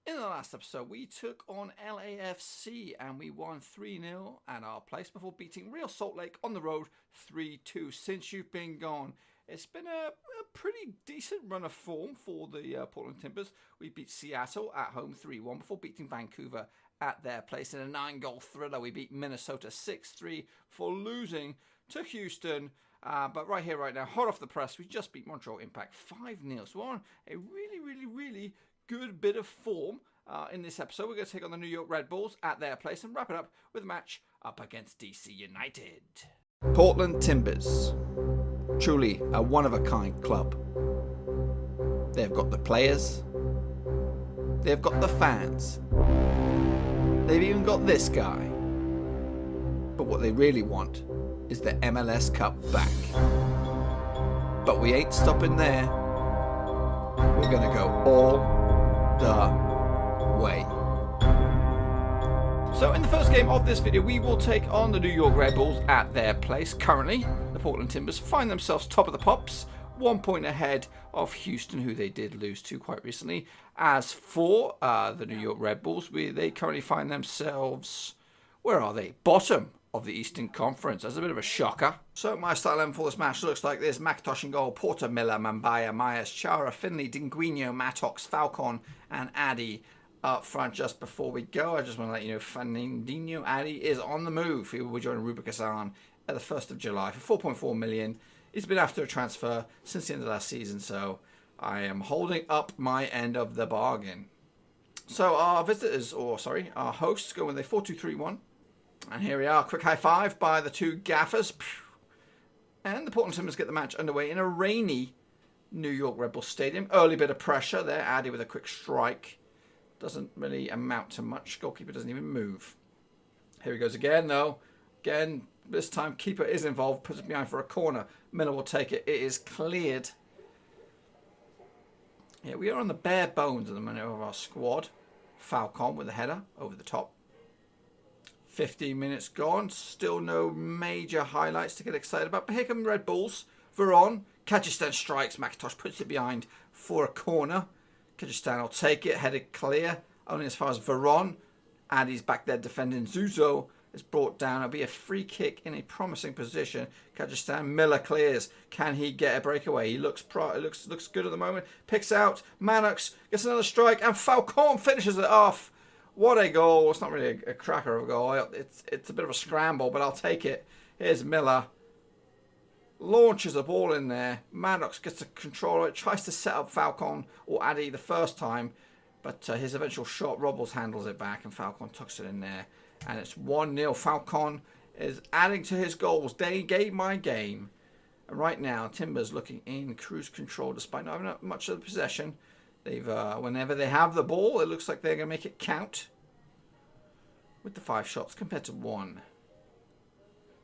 In the last episode, we took on LAFC and we won 3-0 at our place before beating Real Salt Lake on the road 3-2. Since you've been gone, it's been a pretty decent run of form for the Portland Timbers. We beat Seattle at home 3-1 before beating Vancouver at their place in a 9-goal thriller. We beat Minnesota 6-3 before losing to Houston. But right here, right now, hot off the press, we just beat Montreal Impact 5-0. So we're on a really good bit of form in this episode. We're going to take on the New York Red Bulls at their place and wrap it up with a match up against DC United. Portland Timbers, truly a one-of-a-kind club. They've got the players, they've got the fans, they've even got this guy. But what they really want is the MLS Cup back. But we ain't stopping there. We're going to go all the way. So in the first game of this video, we will take on the New York Red Bulls at their place. Currently, the Portland Timbers find themselves top of the pops, 1 point ahead of Houston, who they did lose to quite recently. As for the New York Red Bulls, they currently find themselves, where are they? Bottom of the Eastern Conference. That's a bit of a shocker. So my start 11 for this match looks like this: McIntosh in goal, Porter, Miller, Mambaya, Myers, Chara, Finley, Dinguino, Mattox, Falcon and Addy up front. Just before we go, I just want to let you know Fernandinho Addy is on the move. He will join Ruba Kazan at the 1st of July for 4.4 million. He's been after a transfer since the end of last season, so I am holding up my end of the bargain. So our hosts go with a 4-2-3-1. And here we are, quick high five by the two gaffers. And the Portland Timbers get the match underway in a rainy New York Red Bull Stadium. Early bit of pressure there, Addy with a quick strike. Doesn't really amount to much. Goalkeeper doesn't even move. Here he goes again, though. Again, this time keeper is involved, puts it behind for a corner. Miller will take it. It is cleared. Yeah, we are on the bare bones at the minute of our squad. Falcon with a header over the top. 15 minutes gone, still no major highlights to get excited about. But here come Red Bulls. Veron, Kyrgyzstan strikes, McIntosh puts it behind for a corner. Kyrgyzstan will take it, headed clear, only as far as Veron. Addy's back there defending. Zuzo is brought down. It'll be a free kick in a promising position. Kyrgyzstan, Miller clears. Can he get a breakaway? He looks good at the moment. Picks out, Manox gets another strike, and Falcon finishes it off. What a goal. It's not really a cracker of a goal. It's a bit of a scramble, but I'll take it. Here's Miller. Launches a ball in there. Maddox gets the control of it. Tries to set up Falcon or Addy the first time. But his eventual shot, Robles handles it back and Falcon tucks it in there. And it's 1-0. Falcon is adding to his goals. They gave my game. And right now, Timbers looking in cruise control despite not having much of the possession. They've whenever they have the ball, it looks like they're going to make it count with the 5 shots compared to 1.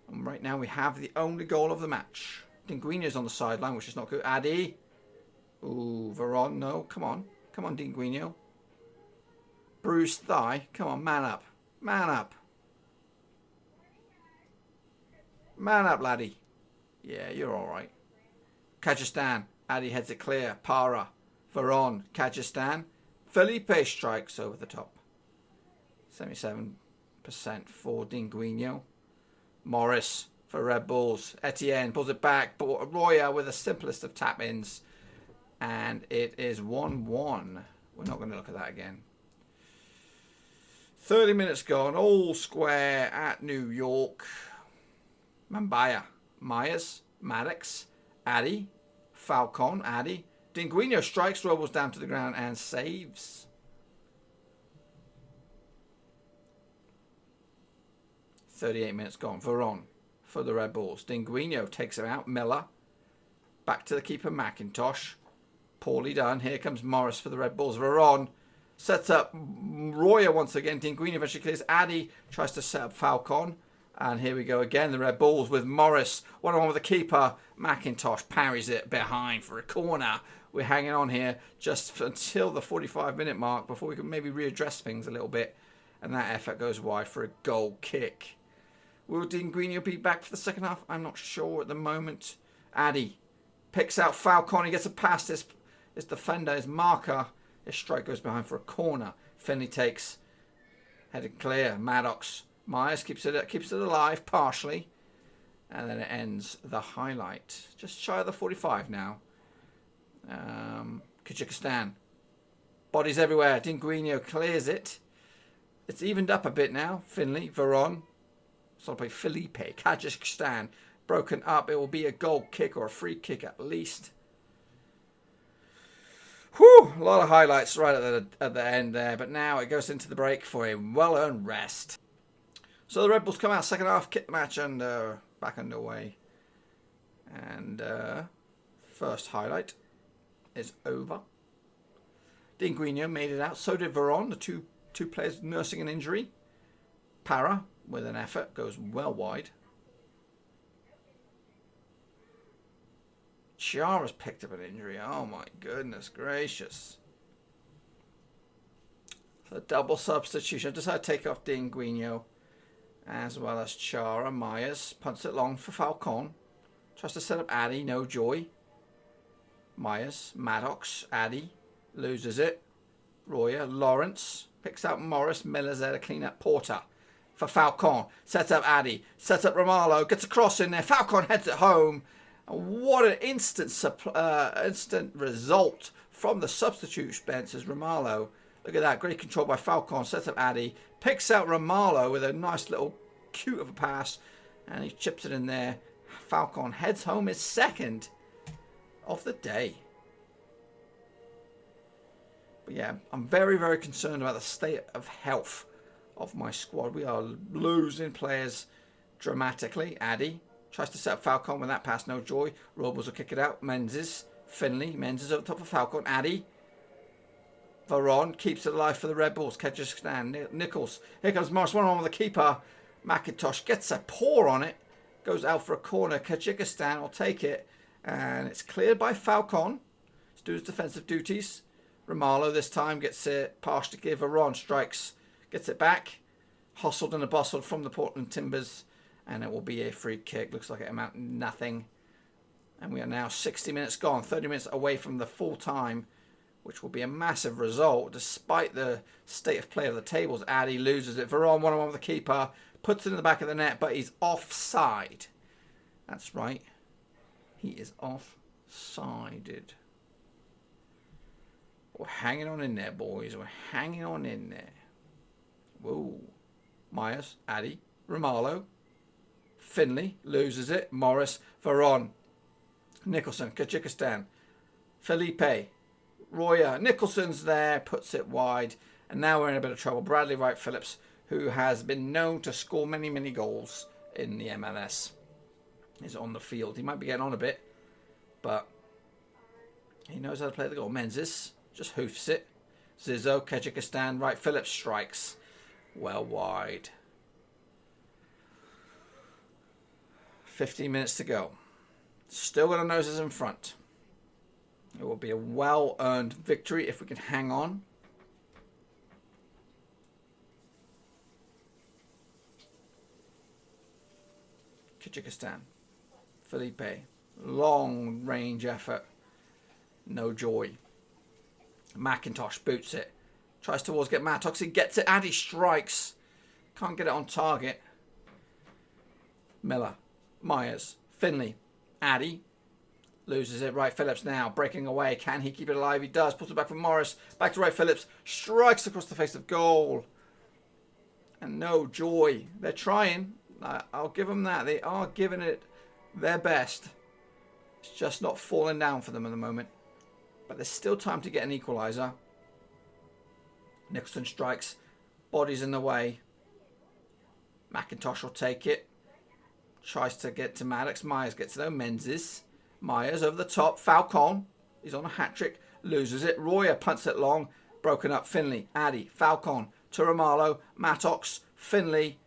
And right now we have the only goal of the match. Dinguino's on the sideline, which is not good. Addy. Ooh, Veron, no. Come on. Come on, Dinguino. Bruised thigh. Come on, man up. Man up. Man up, laddie. Yeah, you're all right. Kyrgyzstan. Addy heads it clear. Para. Veron, Kyrgyzstan. Felipe strikes over the top. 77% for Dinguino. Morris for Red Bulls. Etienne pulls it back. Roya with the simplest of tap-ins. And it is 1-1. We're not going to look at that again. 30 minutes gone. All square at New York. Mambaya. Myers. Maddox. Addy. Falcon. Addy. Dinguino strikes, Robles down to the ground and saves. 38 minutes gone. Veron for the Red Bulls. Dinguino takes him out. Miller. Back to the keeper, McIntosh. Poorly done. Here comes Morris for the Red Bulls. Veron sets up Roya once again. Dinguino eventually clears. Addy tries to set up Falcon. And here we go again, the Red Bulls with Morris. 1-on-1 with the keeper. McIntosh parries it behind for a corner. We're hanging on here just until the 45-minute mark before we can maybe readdress things a little bit. And that effort goes wide for a goal kick. Will Dinguino be back for the second half? I'm not sure at the moment. Addy picks out Falcon. He gets a pass. His defender, his marker, His strike goes behind for a corner. Finley takes. Headed clear. Maddox. Myers keeps it alive partially. And then it ends the highlight. Just shy of the 45 now. Kyrgyzstan. Bodies everywhere. Dinguino clears it. It's evened up a bit now. Finley. Veron. So I'll play Felipe. Kyrgyzstan. Broken up. It will be a goal kick or a free kick at least. Whew, a lot of highlights right at the end there, but now it goes into the break for a well-earned rest. So the Red Bulls come out second half, kick the match and back underway. And first highlight is over. Dinguino made it out, so did Veron, the two players nursing an injury. Para, with an effort, goes well wide. Chiara's picked up an injury. Oh my goodness gracious. So double substitution. I decided to take off Dinguino as well as Chiara. Myers punts it long for Falcon. Tries to set up Addy. No joy. Myers. Maddox. Addy. Loses it. Royer. Lawrence. Picks out Morris. Miller's there to clean up. Porter. For Falcon. Sets up Addy. Sets up Romalo. Gets a cross in there. Falcon heads it home. And what an instant result from the substitute bench as Romalo. Look at that. Great control by Falcon. Sets up Addy. Picks out Romalo with a nice little cute of a pass. And he chips it in there. Falcon heads home his second of the day. But yeah, I'm very, very concerned about the state of health of my squad. We are losing players dramatically. Addy tries to set up Falcon with that pass, no joy. Robles will kick it out. Menzies, Finley. Menzies over the top of Falcon. Addy. Veron keeps it alive for the Red Bulls. Kyrgyzstan. Nichols. Here comes Morris. 1-on-1 with the keeper. McIntosh gets a paw on it. Goes out for a corner. Kyrgyzstan will take it. And it's cleared by Falcon. He's doing his defensive duties. Romalo this time gets it. Pass to give. Veron strikes. Gets it back. Hustled and bustled from the Portland Timbers. And it will be a free kick. Looks like it amounted to nothing. And we are now 60 minutes gone. 30 minutes away from the full time. Which will be a massive result. Despite the state of play of the tables. Addy loses it. Veron 1-on-1 with the keeper. Puts it in the back of the net. But he's offside. That's right. He is offsided. We're hanging on in there, boys. We're hanging on in there. Whoa. Myers. Addy. Romalo. Finley loses it. Morris. Veron. Nicholson. Kyrgyzstan. Felipe. Royer. Nicholson's there. Puts it wide. And now we're in a bit of trouble. Bradley Wright Phillips, who has been known to score many, many goals in the MLS, is on the field. He might be getting on a bit, but he knows how to play the goal. Menzies just hoofs it. Zizzo. Kyrgyzstan. Wright Phillips strikes well wide. 15 minutes to go. Still got our noses in front. It will be a well-earned victory if we can hang on. Kyrgyzstan. Felipe. Long-range effort. No joy. McIntosh boots it. Tries towards get Mattox. He gets it. Addy strikes. Can't get it on target. Miller. Myers. Finley. Addy. Loses it. Wright Phillips now breaking away. Can he keep it alive? He does. Puts it back from Morris. Back to Wright Phillips. Strikes across the face of goal. And no joy. They're trying. I'll give them that. They are giving it their best. It's just not falling down for them at the moment. But there's still time to get an equaliser. Nicholson strikes. Body's in the way. McIntosh will take it. Tries to get to Maddox. Myers gets there. Menzies. Myers over the top. Falcon. He's on a hat-trick. Loses it. Royer punts it long. Broken up. Finley. Addy. Falcon. To Romalo. Mattox. Finley.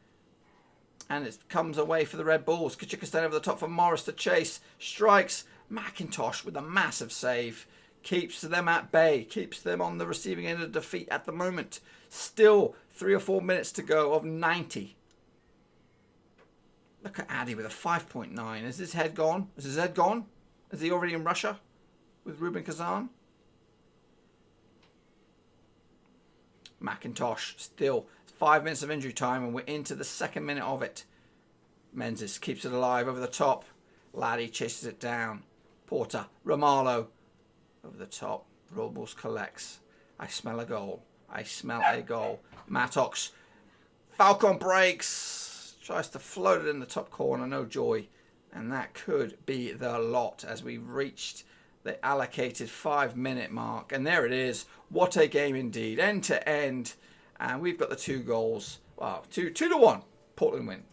And it comes away for the Red Bulls. Kyrgyzstan over the top for Morris to chase. Strikes. McIntosh with a massive save. Keeps them at bay. Keeps them on the receiving end of defeat at the moment. Still 3 or 4 minutes to go of 90. Look at Addy with a 5.9. Is his head gone? Is his head gone? Is he already in Russia with Rubin Kazan? McIntosh still 5 minutes of injury time, and we're into the second minute of it. Menzies keeps it alive over the top. Laddie chases it down. Porter, Romalo over the top. Robles collects. I smell a goal. I smell a goal. Mattox. Falcon breaks. Tries to float it in the top corner. No joy. And that could be the lot as we reached the allocated 5-minute mark. And there it is. What a game indeed. End to end. And we've got the 2 goals. Wow, 2-1. Portland win.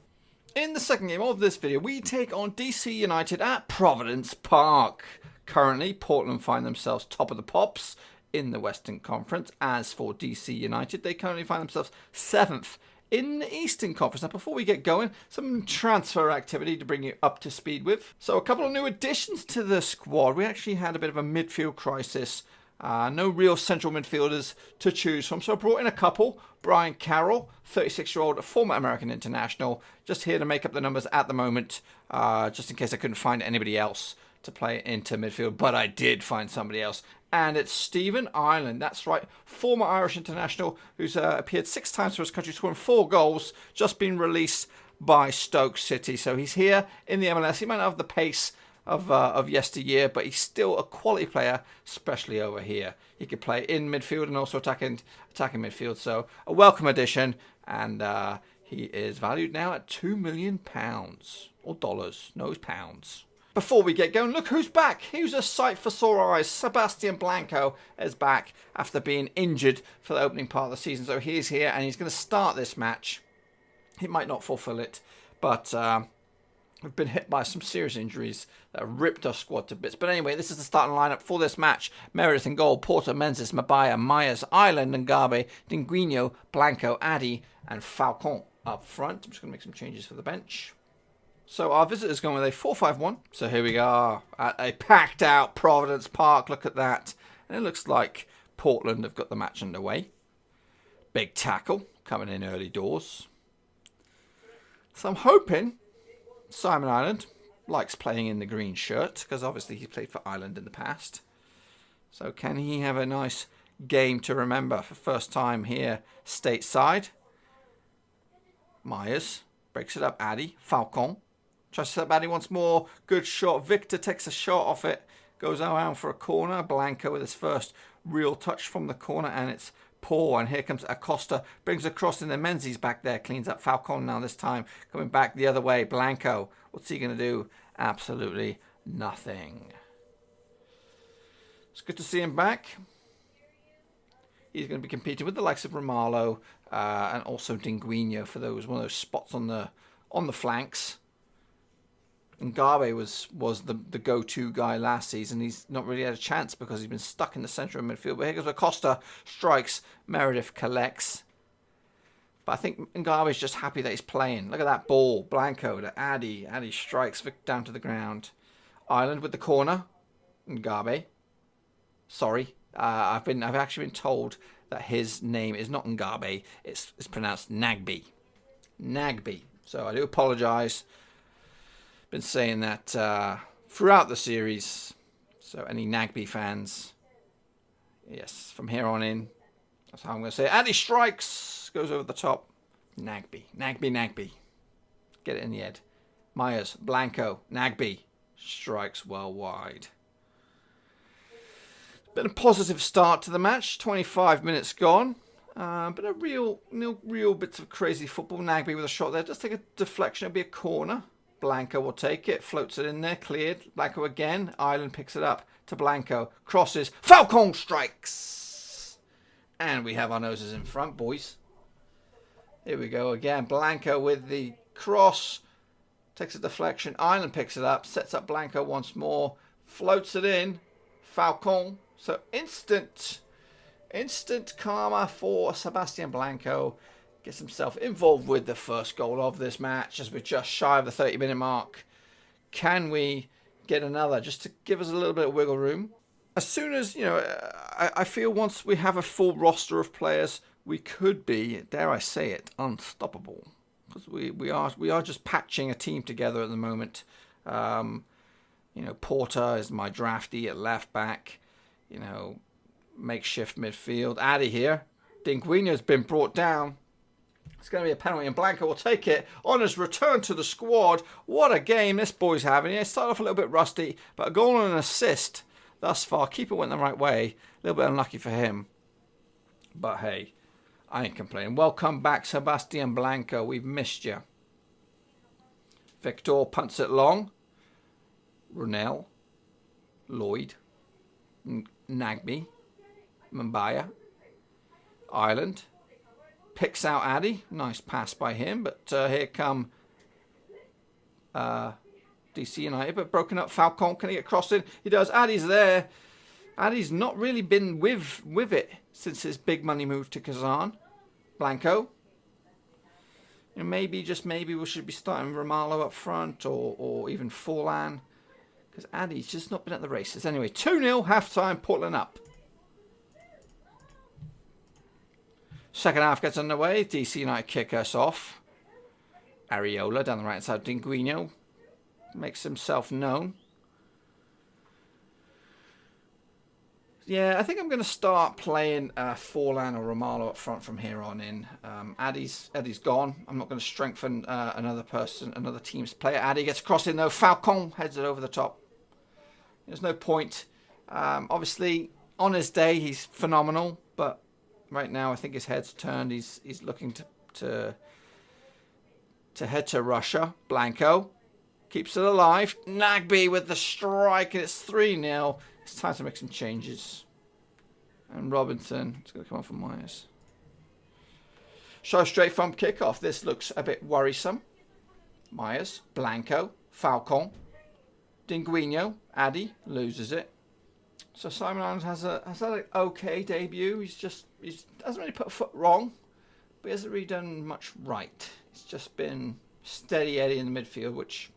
In the second game of this video, we take on DC United at Providence Park. Currently, Portland find themselves top of the pops in the Western Conference. As for DC United, they currently find themselves 7th in the Eastern Conference. Now, before we get going, some transfer activity to bring you up to speed with. So, a couple of new additions to the squad. We actually had a bit of a midfield crisis. No real central midfielders to choose from, so I brought in a couple. Brian Carroll, 36-year-old former American international, just here to make up the numbers at the moment, just in case I couldn't find anybody else to play into midfield, but I did find somebody else. And it's Stephen Ireland, that's right, former Irish international who's appeared 6 times for his country, scoring 4 goals, just been released by Stoke City. So he's here in the MLS. He might not have the pace of yesteryear, but he's still a quality player, especially over here. He could play in midfield and also attacking midfield. So a welcome addition, and he is valued now at £2 million or dollars. No, it's pounds. Before we get going, look who's back. Who's a sight for sore eyes. Sebastian Blanco is back after being injured for the opening part of the season. So he's here and he's going to start this match. He might not fulfill it, but we've been hit by some serious injuries that ripped our squad to bits. But anyway, this is the starting lineup for this match. Meredith in goal, Porter, Menzies, Mabaya, Myers, Ireland, Ngabe, Dinguino, Blanco, Addy, and Falcon up front. I'm just going to make some changes for the bench. So our visitors going with a 4-5-1. So here we are at a packed out Providence Park. Look at that. And it looks like Portland have got the match underway. Big tackle coming in early doors. So I'm hoping Simon Ireland likes playing in the green shirt, because obviously he played for Ireland in the past. So can he have a nice game to remember for first time here stateside? Myers breaks it up. Addy, Falcon tries to set up Addy once more. Good shot. Victor takes a shot off it. Goes around for a corner. Blanco with his first real touch from the corner, and it's poor. And here comes Acosta. Brings across in the Menzies back there. Cleans up Falcon now this time. Coming back the other way. Blanco. What's he going to do? Absolutely nothing. It's good to see him back. He's going to be competing with the likes of Romalo and also Dinguino for one of those spots on the flanks. Ngabe was the go-to guy last season. He's not really had a chance because he's been stuck in the centre of midfield. But here goes Acosta, strikes, Meredith collects. But I think Ngabe's just happy that he's playing. Look at that ball. Blanco to Addy. Addy strikes down to the ground. Ireland with the corner. Ngabe. Sorry. I've actually been told that his name is not Ngabe. It's pronounced Nagbe. Nagbe. So I do apologise. Been saying that throughout the series. So any Nagbe fans, yes, from here on in, that's how I'm going to say it. Addy strikes, goes over the top. Nagbe. Get it in the head. Myers, Blanco, Nagbe strikes well wide. Been a positive start to the match. 25 minutes gone. But a real bits of crazy football. Nagbe with a shot there. Just take a deflection. It'll be a corner. Blanco will take it. Floats it in there. Cleared. Blanco again. Ireland picks it up to Blanco. Crosses. Falcon strikes. And we have our noses in front, boys. Here we go again. Blanco with the cross. Takes a deflection. Ireland picks it up. Sets up Blanco once more. Floats it in. Falcon. So instant karma for Sebastian Blanco. Gets himself involved with the first goal of this match as we're just shy of the 30-minute mark. Can we get another just to give us a little bit of wiggle room? As soon as, I feel once we have a full roster of players, we could be, dare I say it, unstoppable. Because we are just patching a team together at the moment. Porter is my drafty at left back. Makeshift midfield. Addy here. Dinguino's been brought down. It's going to be a penalty and Blanco will take it on his return to the squad. What a game this boy's having. He started off a little bit rusty, but a goal and an assist thus far. Keeper went the right way. A little bit unlucky for him. But hey, I ain't complaining. Welcome back, Sebastian Blanco. We've missed you. Victor punts it long. Runel. Lloyd. Nagby. Mbaya. Ireland. Picks out Addy. Nice pass by him. But here come DC United. But broken up. Falcon. Can he get crossed in? He does. Addy's there. Addy's not really been with it since his big money move to Kazan. Blanco. You know, maybe, just maybe, we should be starting Romalo up front or even Forlan. Because Addy's just not been at the races. Anyway, 2-0, half-time, Portland up. Second half gets underway. DC United kick us off. Areola down the right side. Dinguino makes himself known. Yeah, I think I'm going to start playing Forlan or Romalo up front from here on in. Addy's gone. I'm not going to strengthen another team's player. Addy gets across in though. Falcon heads it over the top. There's no point. Obviously, on his day, he's phenomenal. But right now, I think his head's turned. He's looking to head to Russia. Blanco keeps it alive. Nagby with the strike, and it's 3-0. It's time to make some changes. And Robinson, it's going to come off for Myers. So straight from kickoff, this looks a bit worrisome. Myers, Blanco, Falcon, Dinguino, Addy loses it. So Simon Island has had an okay debut. He hasn't really put a foot wrong, but he hasn't really done much right. It's just been steady Eddie in the midfield, which,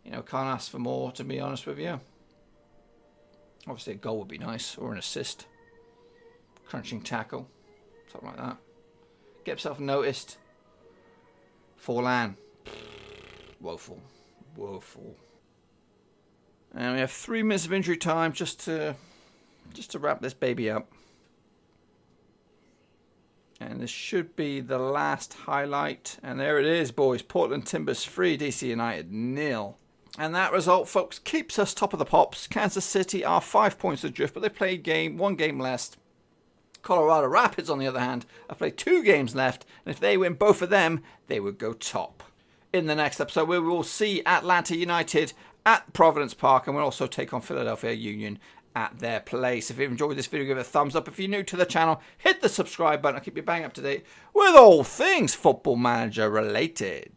you know, can't ask for more, to be honest with you. Obviously, a goal would be nice, or an assist. Crunching tackle, something like that. Get himself noticed. Forlan. Woeful. Woeful. And we have 3 minutes of injury time just to wrap this baby up. And this should be the last highlight. And there it is, boys. Portland Timbers 3, DC United 0. And that result, folks, keeps us top of the pops. Kansas City are 5 points adrift, but they played one game less. Colorado Rapids, on the other hand, have played 2 games left. And if they win both of them, they would go top. In the next episode, we will see Atlanta United at Providence Park. And we'll also take on Philadelphia Union at their place. If you've enjoyed this video, give it a thumbs up. If you're new to the channel, hit the subscribe button. I'll keep you bang up to date with all things Football Manager related.